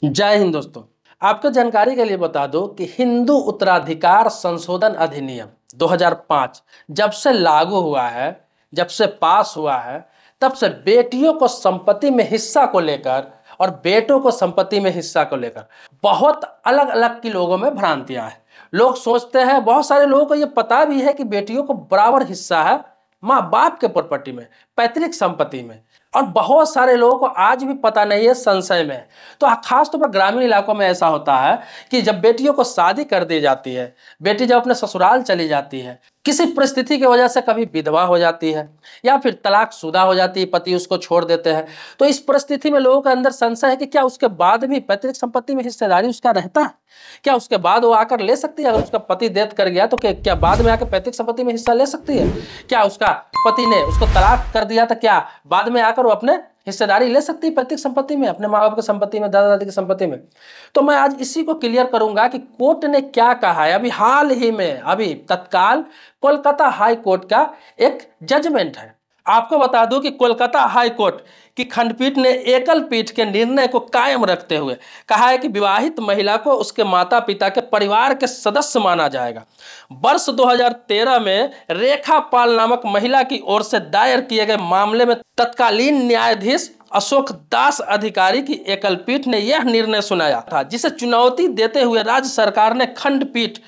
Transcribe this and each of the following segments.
जय हिंद दोस्तों। आपको जानकारी के लिए बता दो कि हिंदू उत्तराधिकार संशोधन अधिनियम 2005 जब से लागू हुआ है, जब से पास हुआ है, तब से बेटियों को संपत्ति में हिस्सा को लेकर और बेटों को संपत्ति में हिस्सा को लेकर बहुत अलग अलग की लोगों में भ्रांतियां हैं। लोग सोचते हैं, बहुत सारे लोगों को यह पता भी है कि बेटियों को बराबर हिस्सा है माँ बाप के प्रॉपर्टी में, पैतृक संपत्ति में, और बहुत सारे लोगों को आज भी पता नहीं है, संशय में है। तो खास तौर पर ग्रामीण इलाकों में ऐसा होता है कि जब बेटियों को शादी कर दी जाती है, बेटी जब अपने ससुराल चली जाती है, किसी परिस्थिति की वजह से कभी विधवा हो जाती है या फिर तलाकशुदा हो जाती है, पति उसको छोड़ देते हैं, तो इस परिस्थिति में लोगों के अंदर संशय है कि क्या उसके बाद भी पैतृक संपत्ति में हिस्सेदारी उसका रहता है? क्या उसके बाद वो आकर ले सकती है? अगर उसका पति डेथ कर गया तो क्या बाद में आकर पैतृक संपत्ति में हिस्सा ले सकती है? क्या उसका पति ने उसको तलाक कर दिया था, क्या बाद में आकर वो अपने हिस्सेदारी ले सकती है पैतृक संपत्ति में, अपने माँ बाप की संपत्ति में, दादा दादी की संपत्ति में? तो मैं आज इसी को क्लियर करूंगा कि कोर्ट ने क्या कहा है। अभी हाल ही में, अभी तत्काल कोलकाता हाई कोर्ट का एक जजमेंट है। आपको बता दूं कि कोलकाता हाई कोर्ट की खंडपीठ ने एकल पीठ के निर्णय को कायम रखते हुए कहा है कि विवाहित महिला को उसके माता पिता के परिवार के सदस्य माना जाएगा। वर्ष 2013 में रेखा पाल नामक महिला की ओर से दायर किए गए मामले में तत्कालीन न्यायाधीश अशोक दास अधिकारी की एकल पीठ ने यह निर्णय सुनाया था, जिसे चुनौती देते हुए राज्य सरकार ने खंडपीठ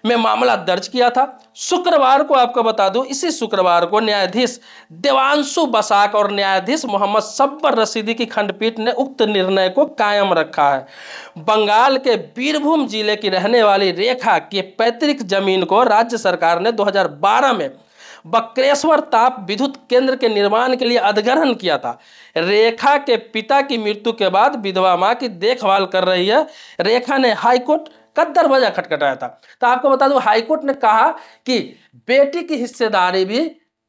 में मामला दर्ज किया था। शुक्रवार को, आपको बता दूं, इसी शुक्रवार को न्यायाधीश देवांशु बसाक और न्यायाधीश मोहम्मद सब्बर रशीदी की खंडपीठ ने उक्त निर्णय को कायम रखा है। बंगाल के बीरभूम जिले की रहने वाली रेखा की पैतृक जमीन को राज्य सरकार ने 2012 में बक्रेश्वर ताप विद्युत केंद्र के निर्माण के लिए अधिग्रहण किया था। रेखा के पिता की मृत्यु के बाद विधवा मां की देखभाल कर रही है। रेखा ने हाईकोर्ट का दरवाजा खटखटाया था। तो आपको बता दूं, हाईकोर्ट ने कहा कि बेटी की हिस्सेदारी भी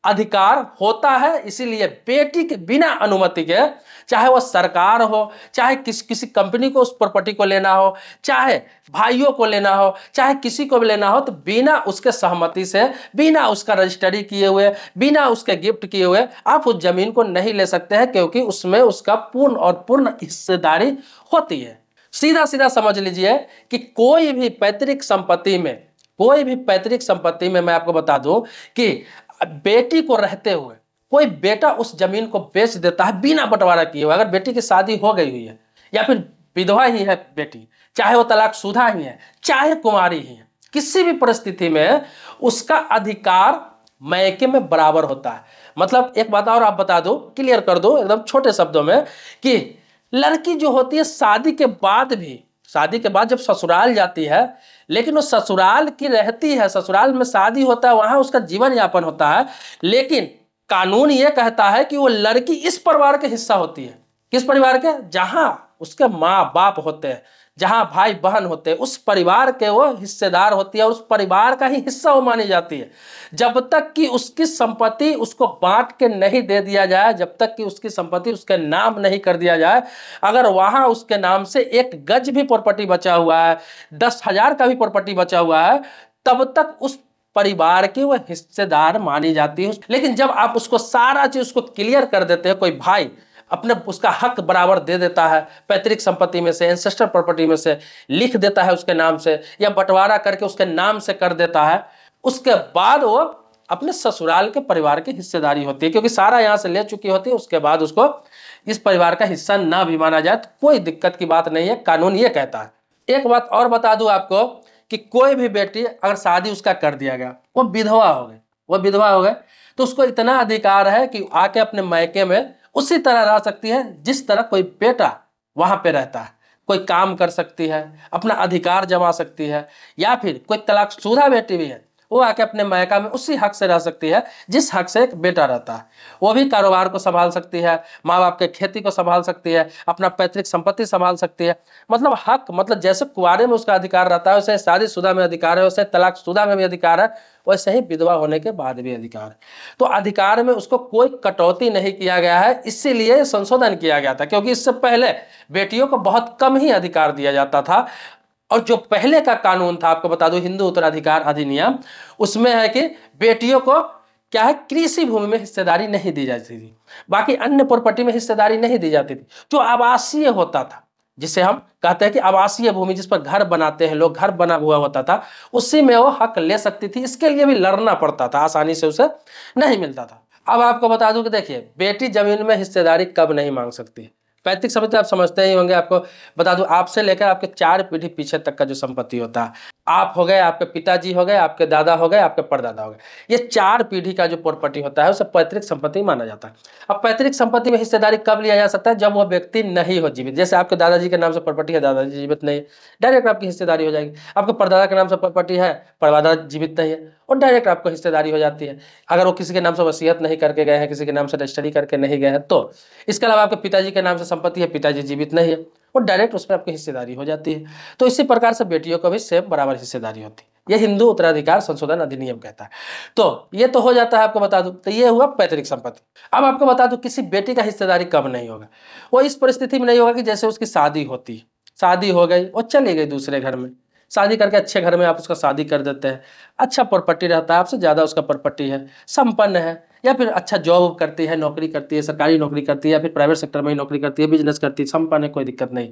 अधिकार होता है, इसीलिए बेटी के बिना अनुमति के, चाहे वो सरकार हो, चाहे किसी कंपनी को उस प्रॉपर्टी को लेना हो, चाहे भाइयों को लेना हो, चाहे किसी को भी लेना हो, तो बिना उसके सहमति से, बिना उसका रजिस्ट्री किए हुए, बिना उसके गिफ्ट किए हुए आप उस जमीन को नहीं ले सकते हैं, क्योंकि उसमें उसका पूर्ण और पूर्ण हिस्सेदारी होती है। सीधा सीधा समझ लीजिए कि कोई भी पैतृक संपत्ति में मैं आपको बता दूं कि बेटी को रहते हुए कोई बेटा उस जमीन को बेच देता है बिना बंटवारा किए हुए। अगर बेटी की शादी हो गई हुई है या फिर विधवा ही है बेटी, चाहे वो तलाकशुदा ही है, चाहे कुंवारी ही है, किसी भी परिस्थिति में उसका अधिकार मायके में बराबर होता है। मतलब एक बात और आप बता दो, क्लियर कर दो एकदम छोटे शब्दों में, कि लड़की जो होती है शादी के बाद जब ससुराल जाती है, लेकिन वो ससुराल की रहती है, ससुराल में शादी होता है, वहां उसका जीवन यापन होता है, लेकिन कानून ये कहता है कि वो लड़की इस परिवार के हिस्सा होती है। किस परिवार के? जहां उसके माँ बाप होते हैं, जहां भाई बहन होते हैं, उस परिवार के वो हिस्सेदार होती है और उस परिवार का ही हिस्सा वो मानी जाती है। जब तक कि उसकी संपत्ति उसको बांट के नहीं दे दिया जाए, जब तक कि उसकी संपत्ति उसके नाम नहीं कर दिया जाए, अगर वहां उसके नाम से 1 गज भी प्रॉपर्टी बचा हुआ है, 10,000 का भी प्रॉपर्टी बचा हुआ है, तब तक उस परिवार की वह हिस्सेदार मानी जाती है। लेकिन जब आप उसको सारा चीज उसको क्लियर कर देते हैं, कोई भाई अपने उसका हक बराबर दे देता है, पैतृक संपत्ति में से, एंसेस्टर प्रॉपर्टी में से लिख देता है उसके नाम से, या बंटवारा करके उसके नाम से कर देता है, उसके बाद वो अपने ससुराल के परिवार की हिस्सेदारी होती है, क्योंकि सारा यहाँ से ले चुकी होती है। उसके बाद उसको इस परिवार का हिस्सा ना भी माना जाए तो कोई दिक्कत की बात नहीं है, कानून ये कहता है। एक बात और बता दूं आपको कि कोई भी बेटी अगर शादी उसका कर दिया गया, वो विधवा हो गए, तो उसको इतना अधिकार है कि आके अपने मायके में उसी तरह रह सकती है जिस तरह कोई बेटा वहां पे रहता है। कोई काम कर सकती है, अपना अधिकार जमा सकती है, या फिर कोई तलाकशुदा बेटी भी है, वो आके अपने मायका में उसी हक से रह सकती है जिस हक से एक बेटा रहता है। वो भी कारोबार को संभाल सकती है, माँ बाप के खेती को संभाल सकती है, अपना पैतृक संपत्ति संभाल सकती है। मतलब हक, मतलब जैसे कुंवारे में उसका अधिकार रहता है, वैसे शादीशुदा में अधिकार है, वैसे तलाकशुदा में भी अधिकार है, वैसे ही विधवा होने के बाद भी अधिकार है। तो अधिकार में उसको कोई कटौती नहीं किया गया है, इसीलिए संशोधन किया गया था, क्योंकि इससे पहले बेटियों को बहुत कम ही अधिकार दिया जाता था। और जो पहले का कानून था, आपको बता दूं, हिंदू उत्तराधिकार अधिनियम, उसमें है कि बेटियों को क्या है, कृषि भूमि में हिस्सेदारी नहीं दी जाती थी, बाकी अन्य प्रॉपर्टी में हिस्सेदारी नहीं दी जाती थी। जो आवासीय होता था, जिसे हम कहते हैं कि आवासीय भूमि, जिस पर घर बनाते हैं लोग, घर बना हुआ होता था, उसी में वो हक ले सकती थी। इसके लिए भी लड़ना पड़ता था, आसानी से उसे नहीं मिलता था। अब आपको बता दूं कि देखिए, बेटी जमीन में हिस्सेदारी कब नहीं मांग सकती। पैतृक संपत्ति आप समझते ही होंगे। आपको बता दूं, आपसे लेकर आपके 4 पीढ़ी पीछे तक का जो संपत्ति होता है, आप हो गए, आपके पिताजी हो गए, आपके दादा हो गए, आपके परदादा हो गए, ये 4 पीढ़ी का जो प्रॉपर्टी होता है उसे पैतृक संपत्ति माना जाता है। अब पैतृक संपत्ति में हिस्सेदारी कब लिया जा सकता है? जब वह व्यक्ति नहीं हो जीवित। जैसे आपके दादाजी के नाम से प्रॉपर्टी है, दादाजी जीवित नहीं है, डायरेक्ट आपकी हिस्सेदारी हो जाएगी। आपके परदादा के नाम से प्रॉपर्टी है, परदादा जीवित नहीं है, और डायरेक्ट आपको हिस्सेदारी हो जाती है। अगर वो किसी के नाम से वसीयत नहीं करके गए हैं, किसी के नाम से रजिस्ट्री करके नहीं गए हैं तो। इसके अलावा आपके पिताजी के नाम से संपत्ति है, पिताजी जीवित नहीं है, और डायरेक्ट उसमें आपकी हिस्सेदारी हो जाती है। तो इसी प्रकार से बेटियों को भी सेम बराबर हिस्सेदारी होती है। यह हिंदू उत्तराधिकार संशोधन अधिनियम कहता है। तो ये तो हो जाता है, आपको बता दूं। तो ये हुआ पैतृक संपत्ति। अब आपको बता दूं, किसी बेटी का हिस्सेदारी कब नहीं होगा। वो इस परिस्थिति में नहीं होगा कि जैसे उसकी शादी होती है, शादी हो गई और चली गई दूसरे घर में, शादी करके अच्छे घर में आप उसका शादी कर देते हैं, अच्छा प्रॉपर्टी रहता है, आपसे ज़्यादा उसका प्रॉपर्टी है, संपन्न है, या फिर अच्छा जॉब करती है, नौकरी करती है, सरकारी नौकरी करती है, या फिर प्राइवेट सेक्टर में ही नौकरी करती है, बिजनेस करती है, संपन्न है, कोई दिक्कत नहीं।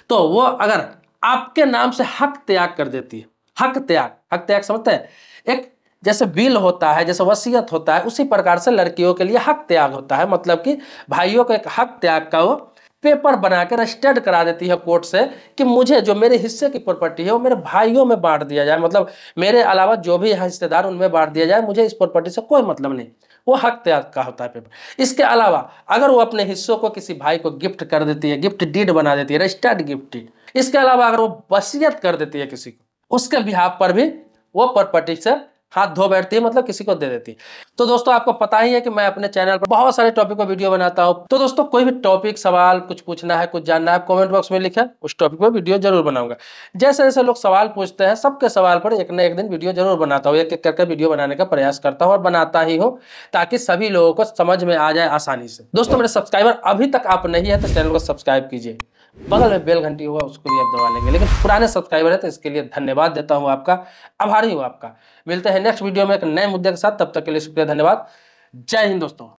तो वो अगर आपके नाम से हक त्याग कर देती है, हक त्याग समझते हैं? एक जैसे विल होता है, जैसे वसीयत होता है, उसी प्रकार से लड़कियों के लिए हक त्याग होता है। मतलब कि भाइयों को एक हक त्याग का वो पेपर बना के रजिस्टर्ड करा देती है कोर्ट से कि मुझे जो मेरे हिस्से की प्रॉपर्टी है वो मेरे भाइयों में बांट दिया जाए, मतलब मेरे अलावा जो भी हिस्सेदार उनमें बांट दिया जाए, मुझे इस प्रॉपर्टी से कोई मतलब नहीं। वो हक त्याग का होता है पेपर। इसके अलावा अगर वो अपने हिस्सों को किसी भाई को गिफ्ट कर देती है, गिफ्ट डीड बना देती है, रजिस्टर्ड गिफ्ट डीड। इसके अलावा अगर वो वसीयत कर देती है किसी को, उसके बिहाफ पर भी वो प्रॉपर्टी से हाथ धो बैठती है, मतलब किसी को दे देती है। तो दोस्तों, आपको पता ही है कि मैं अपने चैनल पर बहुत सारे टॉपिक पर वीडियो बनाता हूं। तो दोस्तों, कोई भी टॉपिक, सवाल, कुछ पूछना है, कुछ जानना है, कमेंट बॉक्स में लिखें, उस टॉपिक पर वीडियो जरूर बनाऊंगा। जैसे जैसे लोग सवाल पूछते हैं, सबके सवाल पर एक न एक दिन वीडियो जरूर बनाता हूँ। एक एक करके वीडियो बनाने का प्रयास करता हूँ और बनाता ही हूँ, ताकि सभी लोगों को समझ में आ जाए आसानी से। दोस्तों, मेरे सब्सक्राइबर अभी तक आप नहीं है तो चैनल को सब्सक्राइब कीजिए, बगल में बेल घंटी होगा उसको भी आप दबा लेंगे। लेकिन पुराने सब्सक्राइबर है तो इसके लिए धन्यवाद देता हूं, आपका आभारी हूं आपका। मिलते हैं नेक्स्ट वीडियो में एक नए मुद्दे के साथ, तब तक के लिए शुक्रिया, धन्यवाद, जय हिंद दोस्तों।